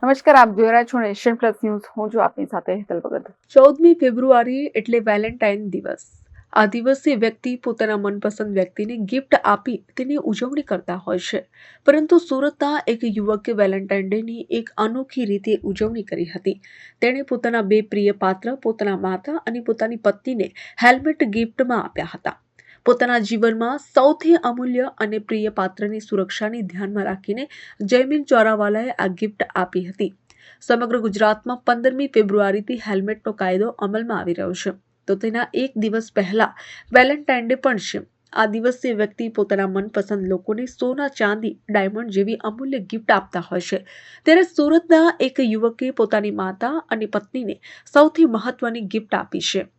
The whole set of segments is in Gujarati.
નમસ્કાર, આપ જોઈ રહ્યા છો નેશન પ્લસ ન્યૂઝ. હું છું આપની સાથે હેતલ ભગત. 14મી ફેબ્રુઆરી એટલે વેલેન્ટાઇન દિવસ. આ દિવસે વ્યક્તિ પોતાના મનપસંદ વ્યક્તિને ગિફ્ટ આપી તેની ઉજવણી કરતા હોય છે. પરંતુ સુરતના એક યુવકે વેલેન્ટાઇન ડેની એક અનોખી રીતે ઉજવણી કરી હતી. તેણે પોતાના બે પ્રિય પાત્ર, પોતાના માતા અને પોતાની પત્નીને હેલ્મેટ ગિફ્ટમાં આપ્યા હતા. પોતાના જીવનમાં સૌથી અમૂલ્ય અને પ્રિય પાત્રની સુરક્ષાને ધ્યાનમાં રાખીને જયમીન ચોરાવાલાએ આ ગિફ્ટ આપી હતી. સમગ્ર ગુજરાતમાં 15મી ફેબ્રુઆરીથી હેલ્મેટનો કાયદો અમલમાં આવી રહ્યો છે, તો તેના એક દિવસ પહેલા વેલેન્ટાઇન ડે પણ છે. આ દિવસે વ્યક્તિ પોતાના મનપસંદ લોકોને સોના, ચાંદી, ડાયમંડ જેવી અમૂલ્ય ગિફ્ટ આપતા હોય છે. ત્યારે સુરતના એક યુવકે પોતાની માતા અને પત્નીને સૌથી મહત્વની ગિફ્ટ આપી છે.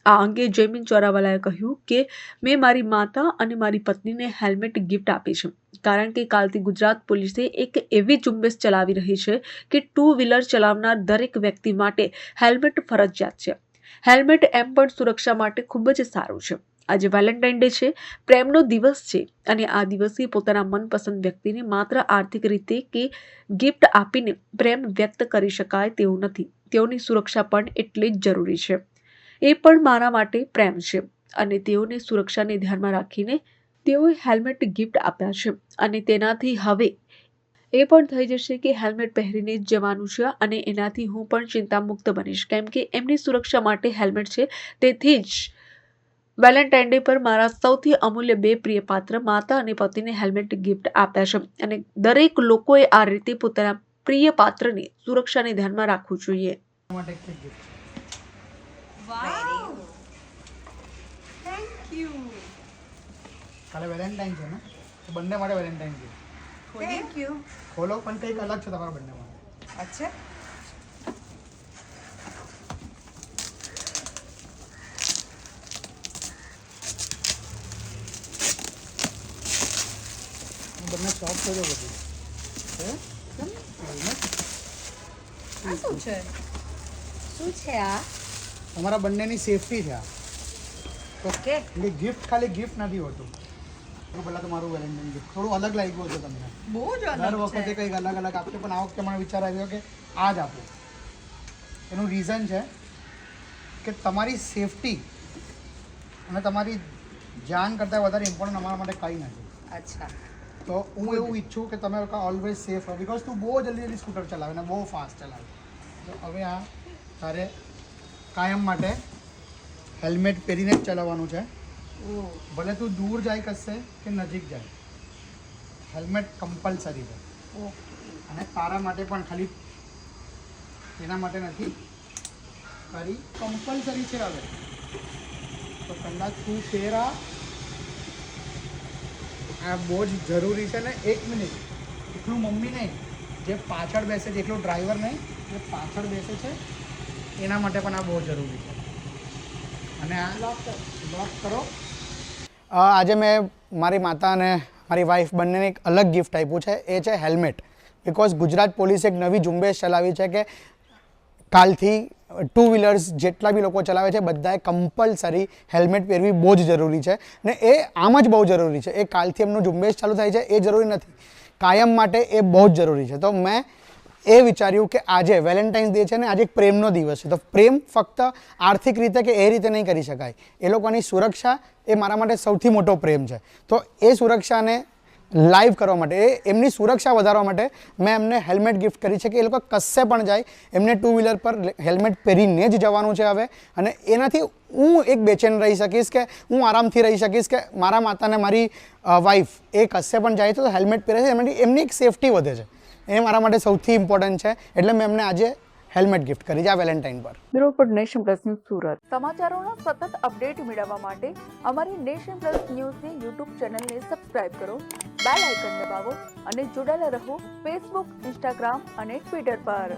આ અંગે જયમીન ચોરાવાલાએ કહ્યું કે મેં મારી માતા અને મારી પત્નીને હેલ્મેટ ગિફ્ટ આપી છે, કારણ કે કાલથી ગુજરાત પોલીસે એક એવી ઝુંબેશ ચલાવી રહી છે કે ટુ વ્હીલર ચલાવનાર દરેક વ્યક્તિ માટે હેલ્મેટ ફરજિયાત છે. હેલ્મેટ એમ પણ સુરક્ષા માટે ખૂબ જ સારું છે. આજે વેલેન્ટાઇન ડે છે, પ્રેમનો દિવસ છે, અને આ દિવસે પોતાના મનપસંદ વ્યક્તિને માત્ર આર્થિક રીતે કે ગિફ્ટ આપીને પ્રેમ વ્યક્ત કરી શકાય તેવું નથી. તેઓની સુરક્ષા પણ એટલી જ જરૂરી છે. એ પણ મારા માટે પ્રેમ છે અને તેઓને સુરક્ષાને ધ્યાનમાં રાખીને તેઓએ હેલ્મેટ ગિફ્ટ આપ્યા છે, અને તેનાથી હવે એ પણ થઈ જશે કે હેલ્મેટ પહેરીને જ જવાનું છે અને એનાથી હું પણ ચિંતામુક્ત બનીશ, કેમ કે એમની સુરક્ષા માટે હેલ્મેટ છે. તેથી જ વેલેન્ટાઇન ડે પર મારા સૌથી અમૂલ્ય બે પ્રિય પાત્ર, માતા અને પતિને હેલ્મેટ ગિફ્ટ આપ્યા છે, અને દરેક લોકોએ આ રીતે પોતાના પ્રિય પાત્રની સુરક્ષાને ધ્યાનમાં રાખવું જોઈએ. વાવ, થેન્ક યુ. કાલે વેલેન્ટાઇન છે ને, તો બંને માટે વેલેન્ટાઇન છે. Thank you. ખોલો, પણ કંઈક અલગ છે તમારા બંને માટે. અચ્છા, બંને શોપ થયો બધી આ શું છે? શું છે આ? તમારા બંનેની સેફટી છે આ. ઓકે, એટલે ગિફ્ટ ખાલી ગિફ્ટ નથી હોતું. તો પહેલાં તો મારું વેલેન્ટાઇન ગિફ્ટ થોડું અલગ લાગ્યું છે તમને. બહુ જ દર અલગ વખતે છે. કંઈક અલગ અલગ આપશે, પણ આ વખતે મને વિચાર આવ્યો કે આ જ આપું. એનું રીઝન છે કે તમારી સેફટી અને તમારી જાન કરતાં વધારે ઇમ્પોર્ટન્ટ અમારા માટે કંઈ નથી. અચ્છા, તો હું એવું ઈચ્છું કે તમે ઓલવેઝ સેફ રહો, બિકોઝ તું બહુ જલ્દી સ્કૂટર ચલાવે ને બહુ ફાસ્ટ ચલાવે. તો હવે આ તારે કાયમ માટે હેલ્મેટ પહેરીને જ ચલાવવાનું છે. ઓ ભલે તું દૂર જાય કશે કે નજીક જાય, હેલ્મેટ કમ્પલસરી છે. ઓકે, અને તારા માટે પણ ખાલી એના માટે નથી, તારી કમ્પલસરી છે. હવે તો કદાચ તું પહેરા, આ બહુ જ જરૂરી છે. ને 1 મિનિટ, એટલું મમ્મી નહીં, જે પાછળ બેસે છે, એટલું ડ્રાઈવર નહીં, જે પાછળ બેસે છે એના માટે પણ આ બહુ જરૂરી છે. અને આ લોક કરો. આજે મેં મારી માતા અને મારી વાઈફ બંનેને એક અલગ ગિફ્ટ આપ્યું છે, એ છે હેલ્મેટ. બિકોઝ ગુજરાત પોલીસે એક નવી ઝુંબેશ ચલાવી છે કે કાલથી ટુ વ્હીલર્સ જેટલા બી લોકો ચલાવે છે બધાએ કમ્પલસરી હેલ્મેટ પહેરવી બહુ જ જરૂરી છે. ને એ આમ જ બહુ જરૂરી છે. એ કાલથી એમનું ઝુંબેશ ચાલુ થાય છે એ જરૂરી નથી, કાયમ માટે એ બહુ જ જરૂરી છે. તો મેં એ વિચાર્યું કે આજે વેલેન્ટાઇન્સ ડે છે ને આજે એક પ્રેમનો દિવસ છે, તો પ્રેમ ફક્ત આર્થિક રીતે કે એ રીતે નહીં કરી શકાય. એ લોકોની સુરક્ષા એ મારા માટે સૌથી મોટો પ્રેમ છે. તો એ સુરક્ષાને લાઈવ કરવા માટે, એમની સુરક્ષા વધારવા માટે મેં એમને હેલ્મેટ ગિફ્ટ કરી છે કે એ લોકો કશે પણ જાય એમને ટુ વ્હીલર પર હેલ્મેટ પહેરીને જ જવાનું છે હવે. અને એનાથી હું એક બેચેન રહી શકીશ, કે હું આરામથી રહી શકીશ કે મારા માતાને મારી વાઈફ એ કશે પણ જાય તો હેલ્મેટ પહેરે છે, એમની એક સેફટી વધે છે. એ મારા માટે સૌથી ઇમ્પોર્ટન્ટ છે, એટલે મેં એમને આજે હેલ્મેટ ગિફ્ટ કરી છે આ વેલેન્ટાઇન પર. Bureau report, Nation Plus News, Surat. સમાચારોના સતત અપડેટ મેળવવા માટે અમારી નેશન પ્લસ ન્યૂઝની યુટ્યુબ ચેનલને સબસ્ક્રાઇબ કરો, બેલ આઇકન દબાવો અને જોડાયેલા રહો ફેસબુક, ઇન્સ્ટાગ્રામ અને ટ્વિટર પર.